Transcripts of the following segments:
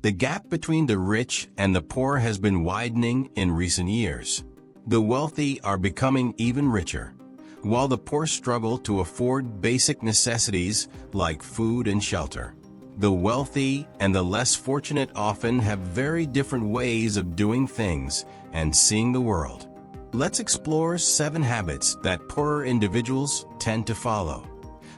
The gap between the rich and the poor has been widening in recent years. The wealthy are becoming even richer, while the poor struggle to afford basic necessities like food and shelter. The wealthy and the less fortunate often have very different ways of doing things and seeing the world. Let's explore 7 habits that poorer individuals tend to follow,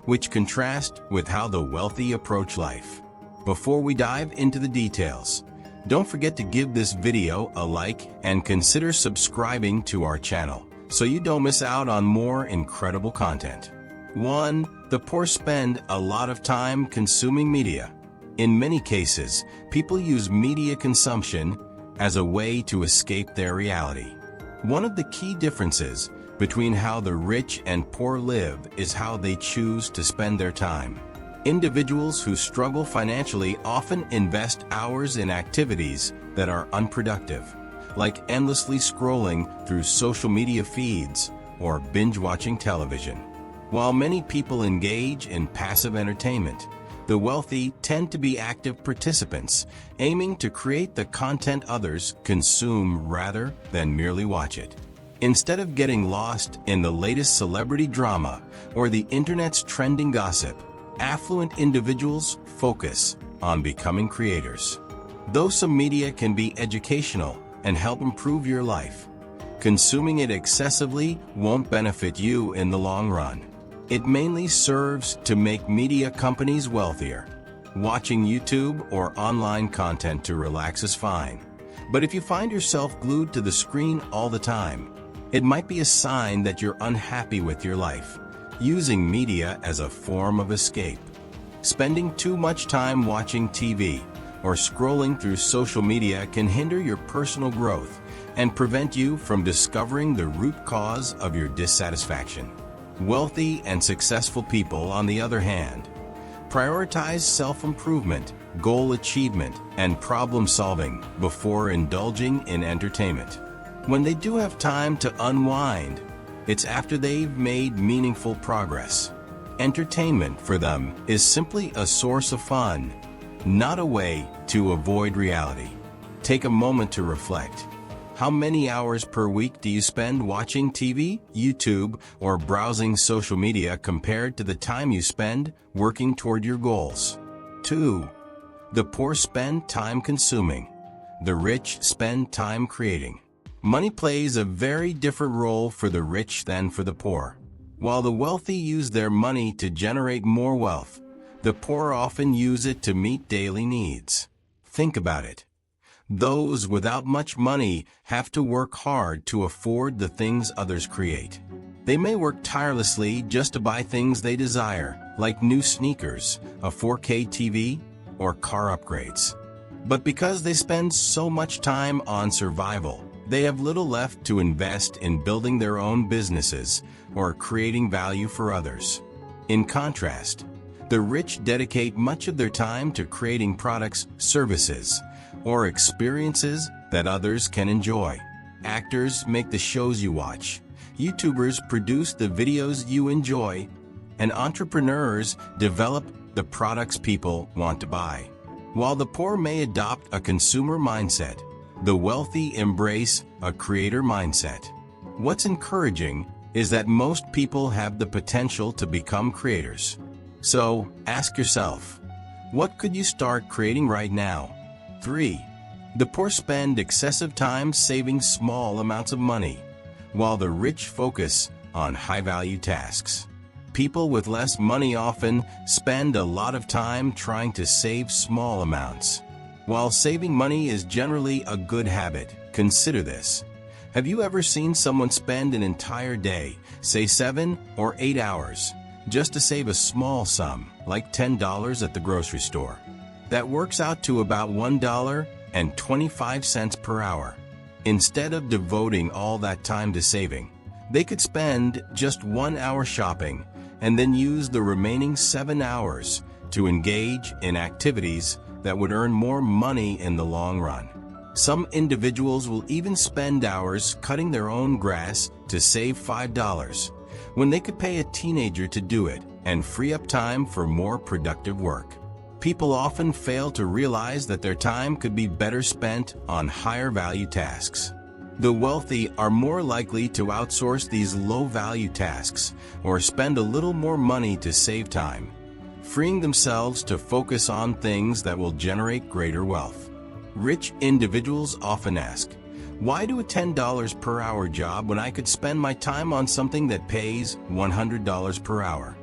which contrast with how the wealthy approach life. Before we dive into the details, don't forget to give this video a like and consider subscribing to our channel so you don't miss out on more incredible content. 1. The poor spend a lot of time consuming media. In many cases, people use media consumption as a way to escape their reality. One of the key differences between how the rich and poor live is how they choose to spend their time. Individuals who struggle financially often invest hours in activities that are unproductive, like endlessly scrolling through social media feeds or binge-watching television. While many people engage in passive entertainment, the wealthy tend to be active participants, aiming to create the content others consume rather than merely watch it. Instead of getting lost in the latest celebrity drama or the internet's trending gossip, affluent individuals focus on becoming creators. Though some media can be educational and help improve your life, consuming it excessively won't benefit you in the long run. It mainly serves to make media companies wealthier. Watching YouTube or online content to relax is fine, but if you find yourself glued to the screen all the time, it might be a sign that you're unhappy with your life, using media as a form of escape. Spending too much time watching TV or scrolling through social media can hinder your personal growth and prevent you from discovering the root cause of your dissatisfaction. Wealthy and successful people, on the other hand, prioritize self-improvement, goal achievement, and problem-solving before indulging in entertainment. When they do have time to unwind, it's after they've made meaningful progress. Entertainment for them is simply a source of fun, not a way to avoid reality. Take a moment to reflect. How many hours per week do you spend watching TV, YouTube, or browsing social media compared to the time you spend working toward your goals? 2. The poor spend time consuming. The rich spend time creating. Money plays a very different role for the rich than for the poor. While the wealthy use their money to generate more wealth, the poor often use it to meet daily needs. Think about it. Those without much money have to work hard to afford the things others create. They may work tirelessly just to buy things they desire, like new sneakers, a 4K TV, or car upgrades. But because they spend so much time on survival, they have little left to invest in building their own businesses or creating value for others. In contrast, the rich dedicate much of their time to creating products, services, or experiences that others can enjoy. Actors make the shows you watch, YouTubers produce the videos you enjoy, and entrepreneurs develop the products people want to buy. While the poor may adopt a consumer mindset, the wealthy embrace a creator mindset. What's encouraging is that most people have the potential to become creators. So, ask yourself, what could you start creating right now? 3. The poor spend excessive time saving small amounts of money, while the rich focus on high-value tasks. People with less money often spend a lot of time trying to save small amounts. While saving money is generally a good habit, consider this. Have you ever seen someone spend an entire day, say 7 or 8 hours, just to save a small sum, like $10 at the grocery store? That works out to about $1.25 per hour. Instead of devoting all that time to saving, they could spend just 1 hour shopping and then use the remaining 7 hours to engage in activities that would earn more money in the long run. Some individuals will even spend hours cutting their own grass to save $5 when they could pay a teenager to do it and free up time for more productive work. people often fail to realize that their time could be better spent on higher-value tasks. The wealthy are more likely to outsource these low-value tasks or spend a little more money to save time, freeing themselves to focus on things that will generate greater wealth. Rich individuals often ask, "Why do a $10 per hour job when I could spend my time on something that pays $100 per hour?"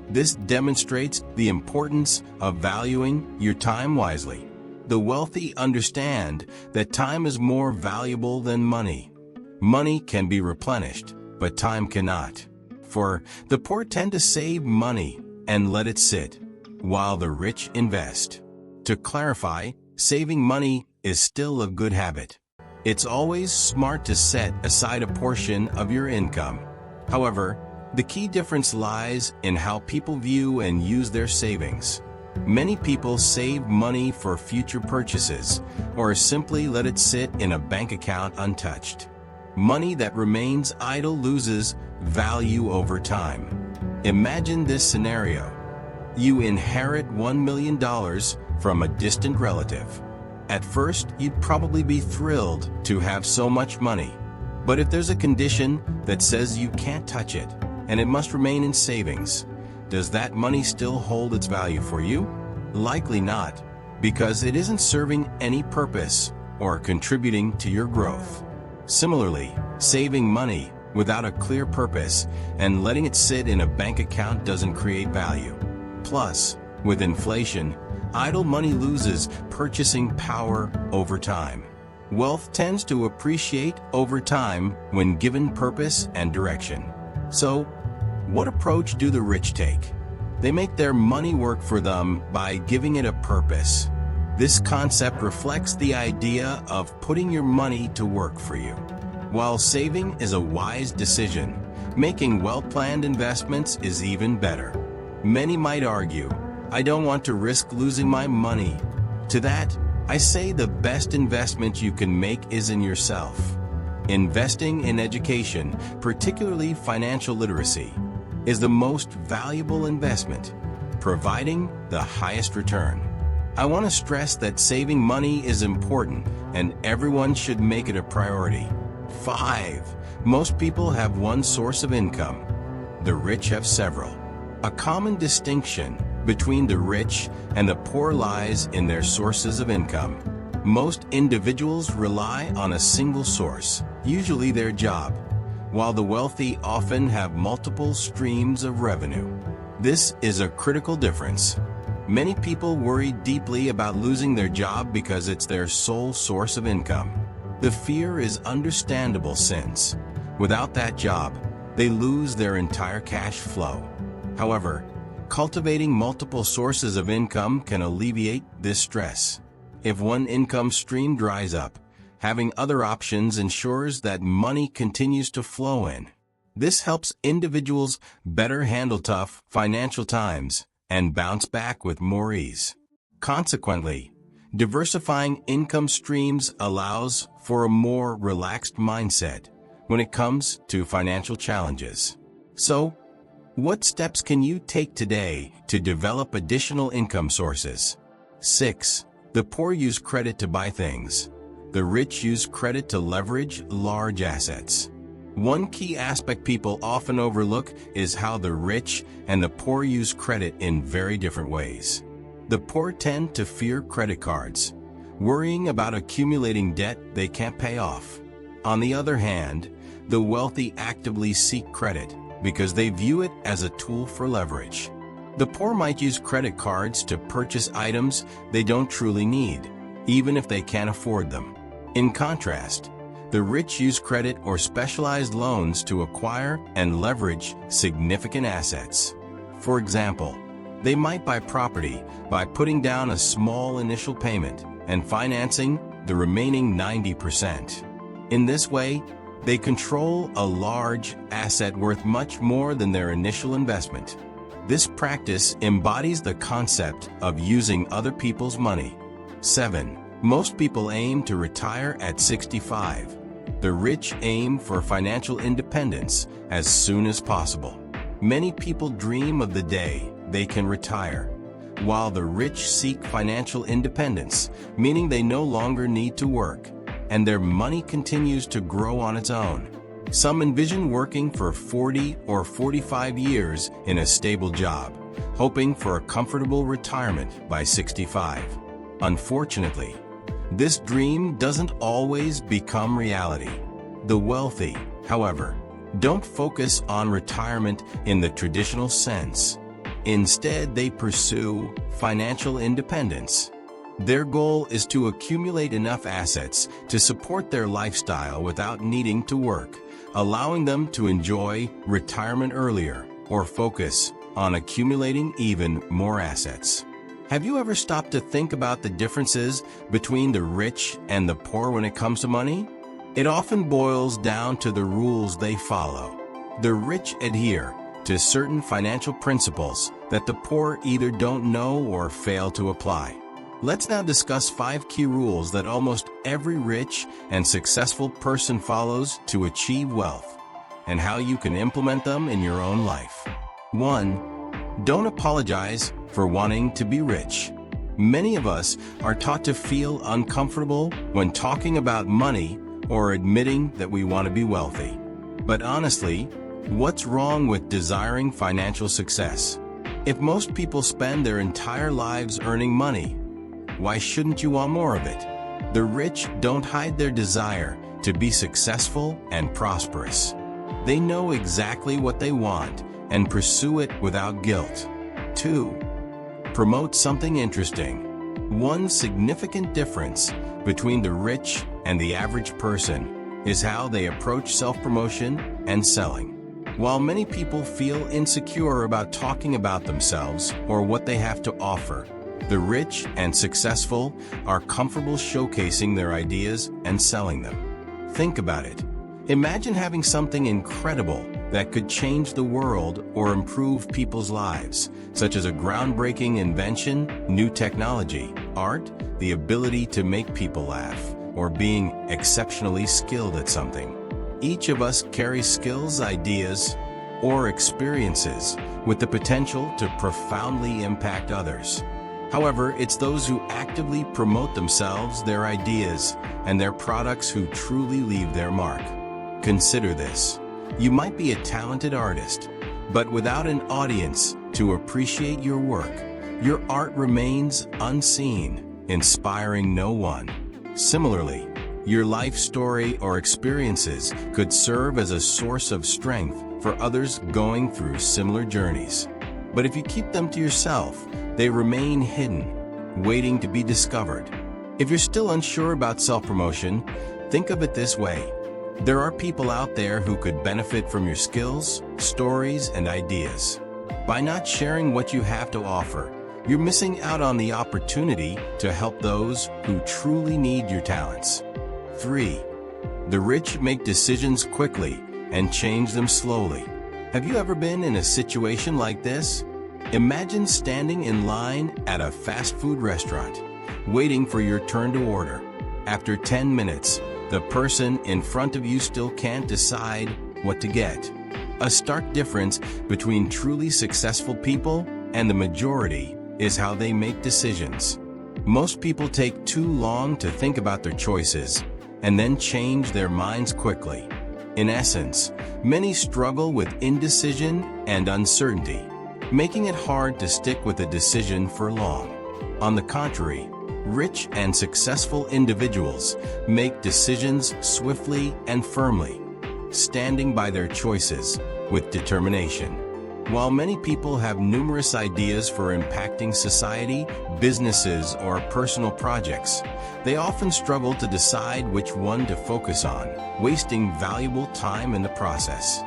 This demonstrates the importance of valuing your time wisely. The wealthy understand that time is more valuable than money. Money can be replenished, but time cannot. For the poor tend to save money and let it sit, while the rich invest. To clarify, saving money is still a good habit. It's always smart to set aside a portion of your income. However, the key difference lies in how people view and use their savings. Many people save money for future purchases or simply let it sit in a bank account untouched. Money that remains idle loses value over time. Imagine this scenario. You inherit $1 million from a distant relative. At first, you'd probably be thrilled to have so much money. But if there's a condition that says you can't touch it and it must remain in savings, does that money still hold its value for you? Likely not, because it isn't serving any purpose or contributing to your growth. Similarly, saving money without a clear purpose and letting it sit in a bank account doesn't create value. Plus, with inflation, idle money loses purchasing power over time. Wealth tends to appreciate over time when given purpose and direction. So, what approach do the rich take? They make their money work for them by giving it a purpose. This concept reflects the idea of putting your money to work for you. While saving is a wise decision, making well-planned investments is even better. Many might argue, "I don't want to risk losing my money." To that, I say the best investment you can make is in yourself. Investing in education, particularly financial literacy, is the most valuable investment, providing the highest return. I want to stress that saving money is important and everyone should make it a priority. 5. Most people have one source of income. The rich have several. A common distinction between the rich and the poor lies in their sources of income. Most individuals rely on a single source, usually their job, while the wealthy often have multiple streams of revenue. This is a critical difference. Many people worry deeply about losing their job because it's their sole source of income. The fear is understandable since, without that job, they lose their entire cash flow. However, cultivating multiple sources of income can alleviate this stress. If one income stream dries up, having other options ensures that money continues to flow in. This helps individuals better handle tough financial times and bounce back with more ease. Consequently, diversifying income streams allows for a more relaxed mindset when it comes to financial challenges. So, what steps can you take today to develop additional income sources? 6. The poor use credit to buy things. The rich use credit to leverage large assets. One key aspect people often overlook is how the rich and the poor use credit in very different ways. The poor tend to fear credit cards, worrying about accumulating debt they can't pay off. On the other hand, the wealthy actively seek credit because they view it as a tool for leverage. The poor might use credit cards to purchase items they don't truly need, even if they can't afford them. In contrast, the rich use credit or specialized loans to acquire and leverage significant assets. For example, they might buy property by putting down a small initial payment and financing the remaining 90%. In this way, they control a large asset worth much more than their initial investment. This practice embodies the concept of using other people's money. 7. Most people aim to retire at 65. The rich aim for financial independence as soon as possible. Many people dream of the day they can retire, while the rich seek financial independence, meaning they no longer need to work, and their money continues to grow on its own. Some envision working for 40 or 45 years in a stable job, hoping for a comfortable retirement by 65. Unfortunately, this dream doesn't always become reality. The wealthy, however, don't focus on retirement in the traditional sense. Instead, they pursue financial independence. Their goal is to accumulate enough assets to support their lifestyle without needing to work, allowing them to enjoy retirement earlier or focus on accumulating even more assets. Have you ever stopped to think about the differences between the rich and the poor when it comes to money? It often boils down to the rules they follow. The rich adhere to certain financial principles that the poor either don't know or fail to apply. Let's now discuss 5 key rules that almost every rich and successful person follows to achieve wealth, and how you can implement them in your own life. 1. Don't apologize for wanting to be rich. Many of us are taught to feel uncomfortable when talking about money or admitting that we want to be wealthy. But honestly, what's wrong with desiring financial success? If most people spend their entire lives earning money, why shouldn't you want more of it? The rich don't hide their desire to be successful and prosperous. They know exactly what they want and pursue it without guilt. 2. Promote something interesting. One significant difference between the rich and the average person is how they approach self-promotion and selling. While many people feel insecure about talking about themselves or what they have to offer, the rich and successful are comfortable showcasing their ideas and selling them. Think about it. Imagine having something incredible that could change the world or improve people's lives, such as a groundbreaking invention, new technology, art, the ability to make people laugh, or being exceptionally skilled at something. Each of us carries skills, ideas, or experiences with the potential to profoundly impact others. However, it's those who actively promote themselves, their ideas, and their products who truly leave their mark. Consider this. You might be a talented artist, but without an audience to appreciate your work, your art remains unseen, inspiring no one. Similarly, your life story or experiences could serve as a source of strength for others going through similar journeys. But if you keep them to yourself, they remain hidden, waiting to be discovered. If you're still unsure about self-promotion, think of it this way. There are people out there who could benefit from your skills, stories, and ideas. By not sharing what you have to offer, you're missing out on the opportunity to help those who truly need your talents. 3. The rich make decisions quickly and change them slowly. Have you ever been in a situation like this? Imagine standing in line at a fast food restaurant, waiting for your turn to order. After 10 minutes, the person in front of you still can't decide what to get. A stark difference between truly successful people and the majority is how they make decisions. Most people take too long to think about their choices and then change their minds quickly. In essence, many struggle with indecision and uncertainty, making it hard to stick with a decision for long. On the contrary, rich and successful individuals make decisions swiftly and firmly, standing by their choices with determination. While many people have numerous ideas for impacting society, businesses, or personal projects, they often struggle to decide which one to focus on, wasting valuable time in the process.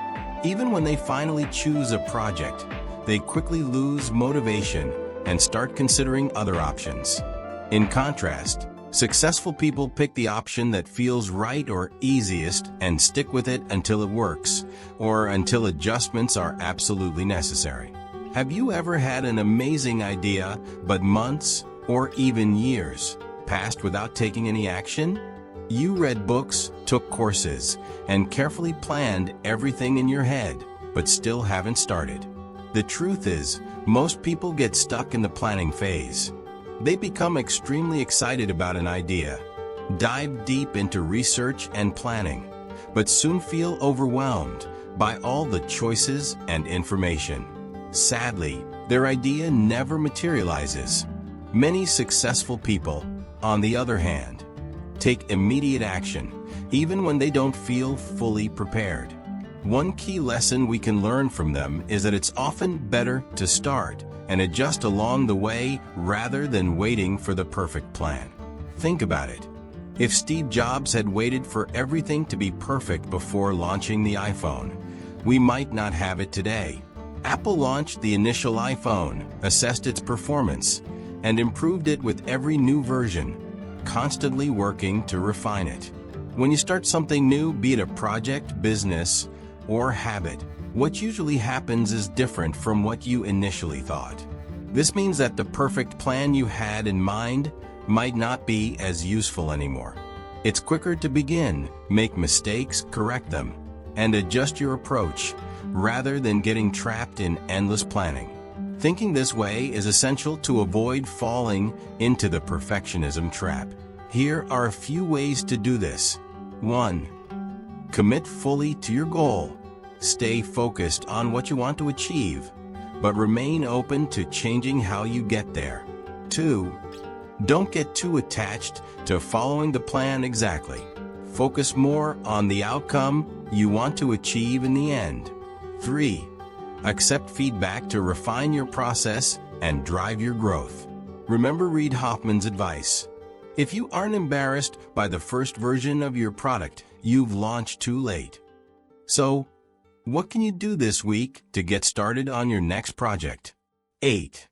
Even when they finally choose a project, they quickly lose motivation and start considering other options. In contrast, successful people pick the option that feels right or easiest and stick with it until it works, or until adjustments are absolutely necessary. Have you ever had an amazing idea, but months or even years passed without taking any action? You read books, took courses, and carefully planned everything in your head, but still haven't started. The truth is, most people get stuck in the planning phase. They become extremely excited about an idea, dive deep into research and planning, but soon feel overwhelmed by all the choices and information. Sadly, their idea never materializes. Many successful people, on the other hand, take immediate action, even when they don't feel fully prepared. One key lesson we can learn from them is that it's often better to start and adjust along the way rather than waiting for the perfect plan. Think about it. If Steve Jobs had waited for everything to be perfect before launching the iPhone, we might not have it today. Apple launched the initial iPhone, assessed its performance, and improved it with every new version, constantly working to refine it. When you start something new, be it a project, business, or habit, what usually happens is different from what you initially thought. This means that the perfect plan you had in mind might not be as useful anymore. It's quicker to begin, make mistakes, correct them, and adjust your approach, rather than getting trapped in endless planning. Thinking this way is essential to avoid falling into the perfectionism trap. Here are a few ways to do this. 1. Commit fully to your goal. Stay focused on what you want to achieve, but remain open to changing how you get there. 2. Don't get too attached to following the plan exactly. Focus more on the outcome you want to achieve in the end. 3. Accept feedback to refine your process and drive your growth. Remember Reid Hoffman's advice. If you aren't embarrassed by the first version of your product, you've launched too late. So, what can you do this week to get started on your next project? 8.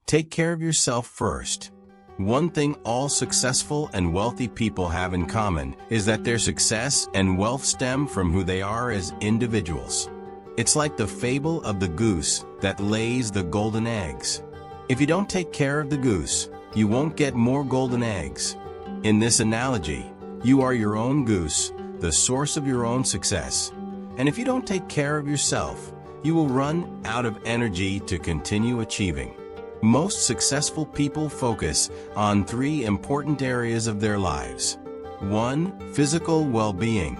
Take care of yourself first. One thing all successful and wealthy people have in common is that their success and wealth stem from who they are as individuals. It's like the fable of the goose that lays the golden eggs. If you don't take care of the goose, you won't get more golden eggs. In this analogy, you are your own goose, the source of your own success. And if you don't take care of yourself, you will run out of energy to continue achieving. Most successful people focus on 3 important areas of their lives. 1. Physical well-being.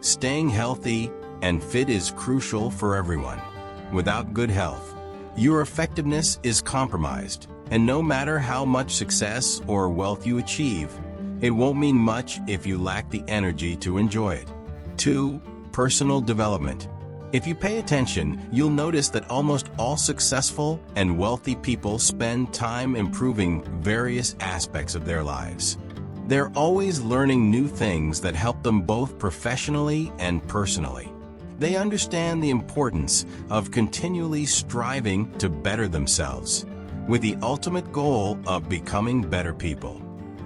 Staying healthy and fit is crucial for everyone. Without good health, your effectiveness is compromised, and no matter how much success or wealth you achieve, it won't mean much if you lack the energy to enjoy it. 2. Personal development. If you pay attention, you'll notice that almost all successful and wealthy people spend time improving various aspects of their lives. They're always learning new things that help them both professionally and personally. They understand the importance of continually striving to better themselves, with the ultimate goal of becoming better people.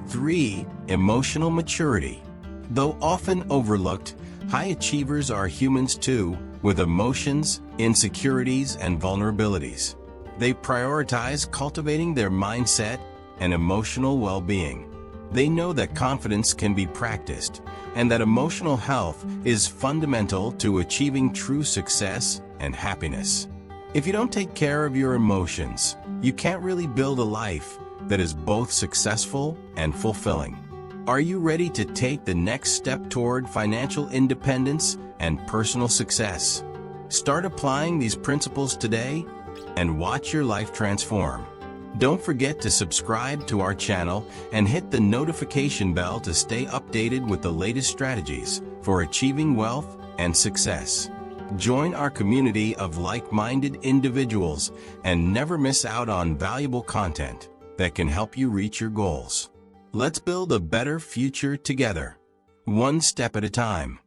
3. Emotional maturity. Though often overlooked, high achievers are humans too, with emotions, insecurities, and vulnerabilities. They prioritize cultivating their mindset and emotional well-being. They know that confidence can be practiced, and that emotional health is fundamental to achieving true success and happiness. If you don't take care of your emotions, you can't really build a life that is both successful and fulfilling. Are you ready to take the next step toward financial independence and personal success? Start applying these principles today and watch your life transform. Don't forget to subscribe to our channel and hit the notification bell to stay updated with the latest strategies for achieving wealth and success. Join our community of like-minded individuals and never miss out on valuable content that can help you reach your goals. Let's build a better future together, one step at a time.